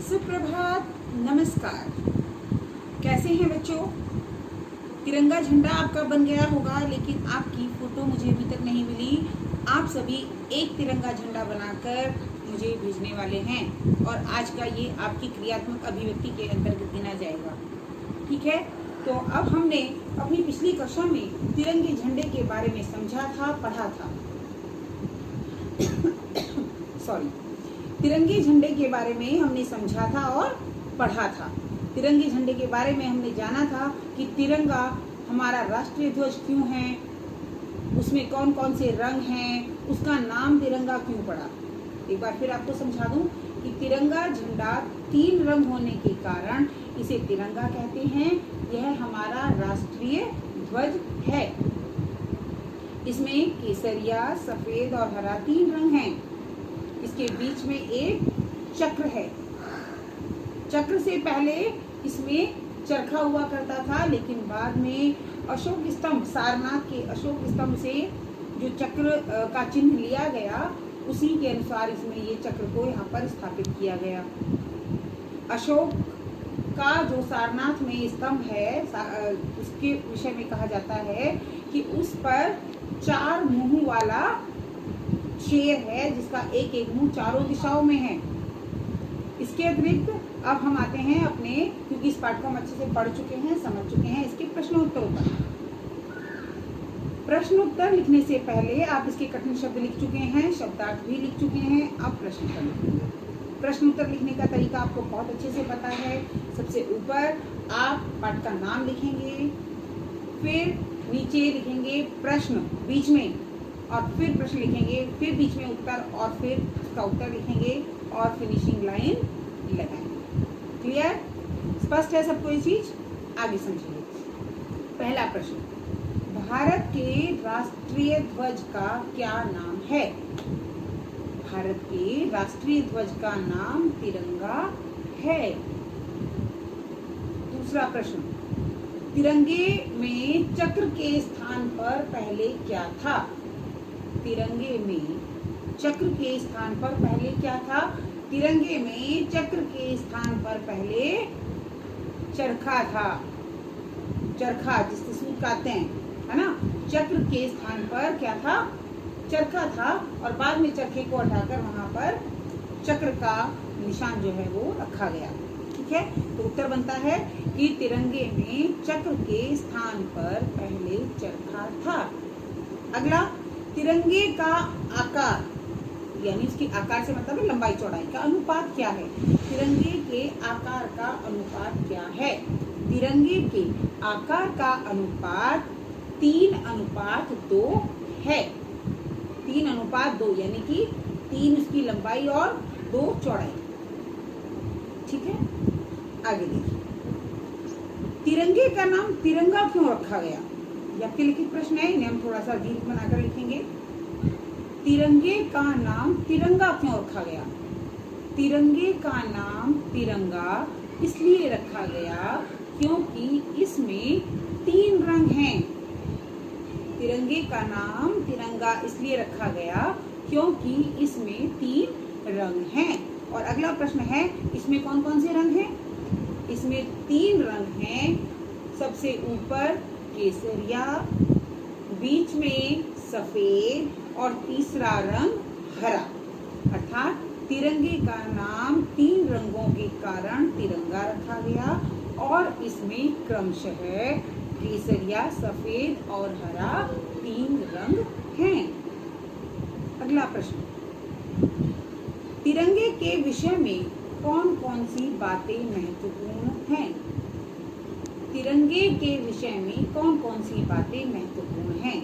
सुप्रभात, नमस्कार। कैसे हैं बच्चों? तिरंगा झंडा आपका बन गया होगा, लेकिन आपकी फोटो मुझे अभी तक नहीं मिली। आप सभी एक तिरंगा झंडा बनाकर मुझे भेजने वाले हैं और आज का ये आपकी क्रियात्मक अभिव्यक्ति के अंतर्गत गिना जाएगा। ठीक है, तो अब हमने अपनी पिछली कक्षा में तिरंगे झंडे के बारे में समझा था, पढ़ा था। सॉरी, तिरंगे झंडे के बारे में हमने समझा था और पढ़ा था। तिरंगे झंडे के बारे में हमने जाना था कि तिरंगा हमारा राष्ट्रीय ध्वज क्यों है, उसमें कौन कौन से रंग हैं, उसका नाम तिरंगा क्यों पड़ा। एक बार फिर आपको समझा दूं कि तिरंगा झंडा 3 रंग होने के कारण इसे तिरंगा कहते हैं। यह हमारा राष्ट्रीय ध्वज है। इसमें केसरिया, सफेद और हरा 3 रंग हैं। इसके बीच में एक चक्र है। चक्र से पहले इसमें चरखा हुआ करता था, लेकिन बाद में अशोक स्तंभ, सारनाथ के अशोक स्तंभ से जो चक्र का चिन्ह लिया गया, उसी के अनुसार इसमें ये चक्र को यहाँ पर स्थापित किया गया। अशोक का जो सारनाथ में स्तंभ है, उसके विषय में कहा जाता है कि उस पर 4 मुंह वाला शेर है, जिसका एक एक मुंह चारों दिशाओं में है। इसके अतिरिक्त अब हम आते हैं अपने, क्योंकि इस पाठ को हम अच्छे से पढ़ चुके हैं, समझ चुके हैं, इसके प्रश्नोत्तरों पर। प्रश्नोत्तर लिखने से पहले आप इसके कठिन शब्द लिख चुके हैं, शब्दार्थ भी लिख चुके हैं। अब प्रश्नोत्तर लिखेंगे। प्रश्नोत्तर लिखने का तरीका आपको बहुत अच्छे से पता है। सबसे ऊपर आप पाठ का नाम लिखेंगे, फिर नीचे लिखेंगे प्रश्न बीच में, और फिर प्रश्न लिखेंगे, फिर बीच में उत्तर, और फिर उसका उत्तर लिखेंगे और फिनिशिंग लाइन लगाएंगे। क्लियर? स्पष्ट है सबको ये चीज? आगे समझिए। पहला प्रश्न, भारत के राष्ट्रीय ध्वज का क्या नाम है? भारत के राष्ट्रीय ध्वज का नाम तिरंगा है। दूसरा प्रश्न, तिरंगे में चक्र के स्थान पर पहले क्या था? तिरंगे में चक्र के स्थान पर पहले क्या था? तिरंगे में चक्र के स्थान पर पहले चरखा था। चरखा जिससे सूत काटते हैं, है ना? चक्र के स्थान पर क्या था? चरखा था, और बाद में चरखे को हटाकर वहां पर चक्र का निशान जो है वो रखा गया। ठीक है, तो उत्तर बनता है कि तिरंगे में चक्र के स्थान पर पहले चरखा था। अगला, तिरंगे का आकार, यानी उसकी आकार से मतलब है लंबाई चौड़ाई का अनुपात क्या है? तिरंगे के आकार का अनुपात क्या है? तिरंगे के आकार का अनुपात 3:2 है। 3:2, यानी कि 3 उसकी लंबाई और 2 चौड़ाई। ठीक है, आगे देखिए। तिरंगे का नाम तिरंगा क्यों रखा गया? ये आपके लिखित प्रश्न है, इन्हें हम थोड़ा सा दीर्घ बनाकर लिखेंगे। तिरंगे का नाम तिरंगा क्यों रखा गया? तिरंगे का नाम तिरंगा इसलिए रखा गया क्योंकि इसमें 3 रंग हैं। तिरंगे का नाम तिरंगा इसलिए रखा गया क्योंकि इसमें 3 रंग हैं। और अगला प्रश्न है, इसमें कौन कौन से रंग हैं? इसमें 3 रंग हैं। सबसे ऊपर केसरिया, बीच में सफेद, और तीसरा रंग हरा। अर्थात तिरंगे का नाम 3 रंगों के कारण तिरंगा रखा गया, और इसमें क्रमशः केसरिया, सफेद और हरा 3 रंग हैं। अगला प्रश्न, तिरंगे के विषय में कौन कौन सी बातें महत्वपूर्ण हैं? तिरंगे के विषय में कौन कौन सी बातें महत्वपूर्ण हैं?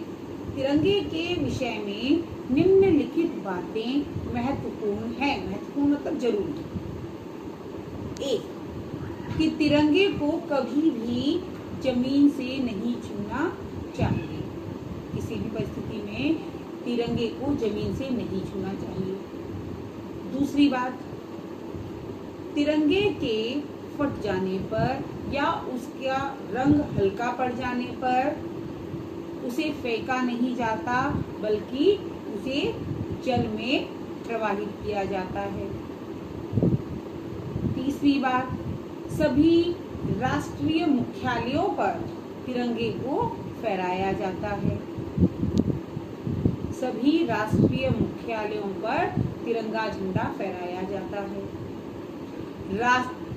तिरंगे के विषय में निम्नलिखित बातें महत्वपूर्ण हैं। महत्वपूर्ण मतलब जरूरी। 1, कि तिरंगे को कभी भी जमीन से नहीं छूना चाहिए। किसी भी परिस्थिति में तिरंगे को जमीन से नहीं छूना चाहिए। दूसरी बात, तिरंगे के फट जाने पर या उसका रंग हल्का पड़ जाने पर उसे फेंका नहीं जाता, बल्कि उसे जल में प्रवाहित किया जाता है। 21वीं बार सभी राष्ट्रीय मुख्यालयों पर तिरंगे को फहराया जाता है। सभी राष्ट्रीय मुख्यालयों पर तिरंगा झंडा फहराया जाता है।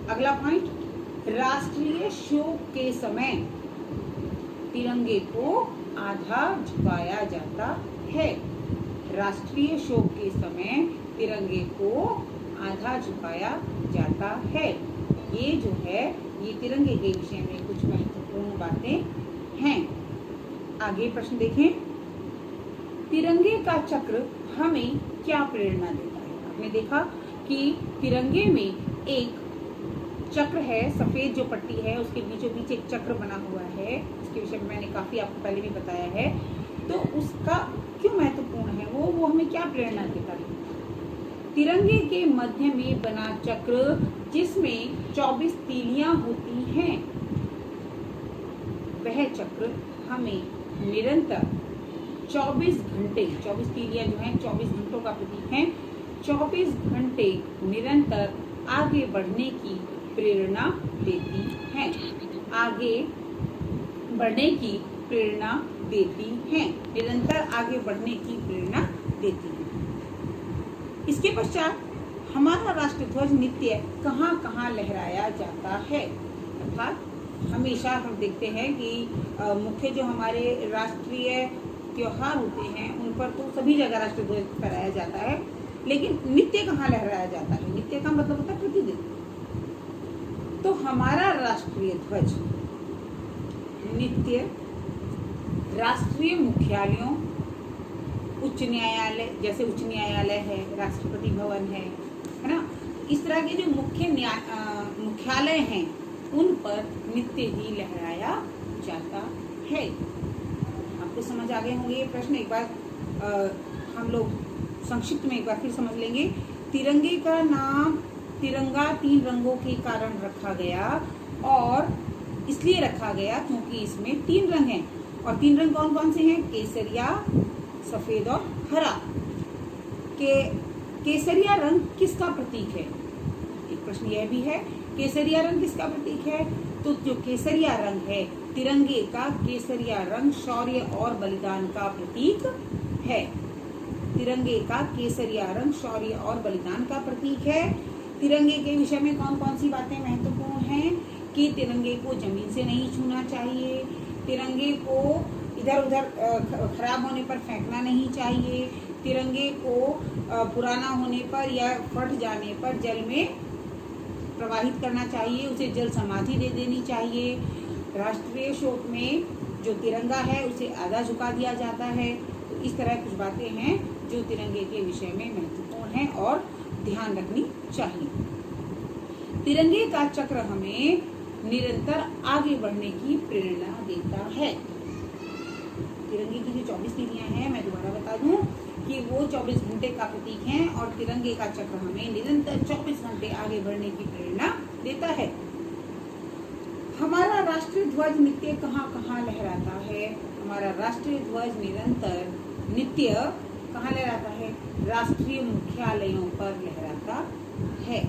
अगला पॉइंट, राष्ट्रीय शोक के समय तिरंगे को आधा झुकाया जाता है। राष्ट्रीय शोक के समय तिरंगे को आधा झुकाया जाता है। ये जो है ये तिरंगे के विषय में कुछ महत्वपूर्ण बातें हैं। आगे प्रश्न देखें, तिरंगे का चक्र हमें क्या प्रेरणा देता है? आपने देखा कि तिरंगे में एक चक्र है, सफेद जो पट्टी है उसके बीचों बीच एक चक्र बना हुआ है, उसके विषय में मैंने काफी आपको पहले भी बताया है। तो उसका क्यों महत्वपूर्ण है, वो हमें क्या प्रेरणा देता है? तिरंगे के मध्य में बना चक्र जिसमें 24 तीलियां होती हैं, वह चक्र हमें निरंतर 24 घंटे, 24 तीलियां जो हैं 24 घंटों का प्रतीक है, 24 घंटे निरंतर आगे बढ़ने की प्रेरणा देती हैं। आगे बढ़ने की प्रेरणा देती हैं, निरंतर आगे बढ़ने की प्रेरणा देती हैं। इसके पश्चात हमारा राष्ट्रध्वज नित्य कहाँ कहाँ लहराया जाता है? अर्थात हमेशा हम देखते हैं कि मुख्य जो हमारे राष्ट्रीय त्योहार होते हैं उन पर तो सभी जगह राष्ट्रध्वज फहराया जाता है, लेकिन नित्य कहाँ लहराया जाता है? नित्य का मतलब होता है प्रतिदिन। तो हमारा राष्ट्रीय ध्वज नित्य राष्ट्रीय मुख्यालयों, उच्च न्यायालय, जैसे उच्च न्यायालय है, राष्ट्रपति भवन है ना, इस तरह के जो मुख्यालय हैं उन पर नित्य ही लहराया जाता है। आपको समझ आ गए होंगे ये प्रश्न। एक बार हम लोग संक्षिप्त में एक बार फिर समझ लेंगे। तिरंगे का नाम तिरंगा 3 रंगों के कारण रखा गया, और इसलिए रखा गया क्योंकि इसमें 3 रंग हैं, और 3 रंग कौन कौन से हैं? केसरिया, सफेद और हरा। केसरिया रंग किसका प्रतीक है? एक प्रश्न यह भी है, केसरिया रंग किसका प्रतीक है? तो जो केसरिया रंग है, तिरंगे का केसरिया रंग शौर्य और बलिदान का प्रतीक है। तिरंगे का केसरिया रंग शौर्य और बलिदान का प्रतीक है। तिरंगे के विषय में कौन कौन सी बातें महत्वपूर्ण हैं? कि तिरंगे को जमीन से नहीं छूना चाहिए, तिरंगे को इधर उधर खराब होने पर फेंकना नहीं चाहिए, तिरंगे को पुराना होने पर या फट जाने पर जल में प्रवाहित करना चाहिए, उसे जल समाधि दे देनी चाहिए। राष्ट्रीय शोक में जो तिरंगा है उसे आधा झुका दिया जाता है। तो इस तरह कुछ बातें हैं जो तिरंगे के विषय में महत्वपूर्ण हैं और ध्यान रखनी चाहिए। तिरंगे का चक्र हमें निरंतर आगे बढ़ने की प्रेरणा देता है। तिरंगे की जो 24 तीलियां हैं, मैं दोबारा बता दूं कि वो 24 घंटे का प्रतीक हैं, और तिरंगे का चक्र हमें निरंतर 24 घंटे आगे बढ़ने की प्रेरणा देता है। हमारा राष्ट्रीय ध्वज नित्य कहाँ कहाँ लहराता है? हमारा राष्ट्रीय ध्वज निरंतर नित्य कहाँ लहराता है? राष्ट्रीय मुख्यालयों पर लहराता है।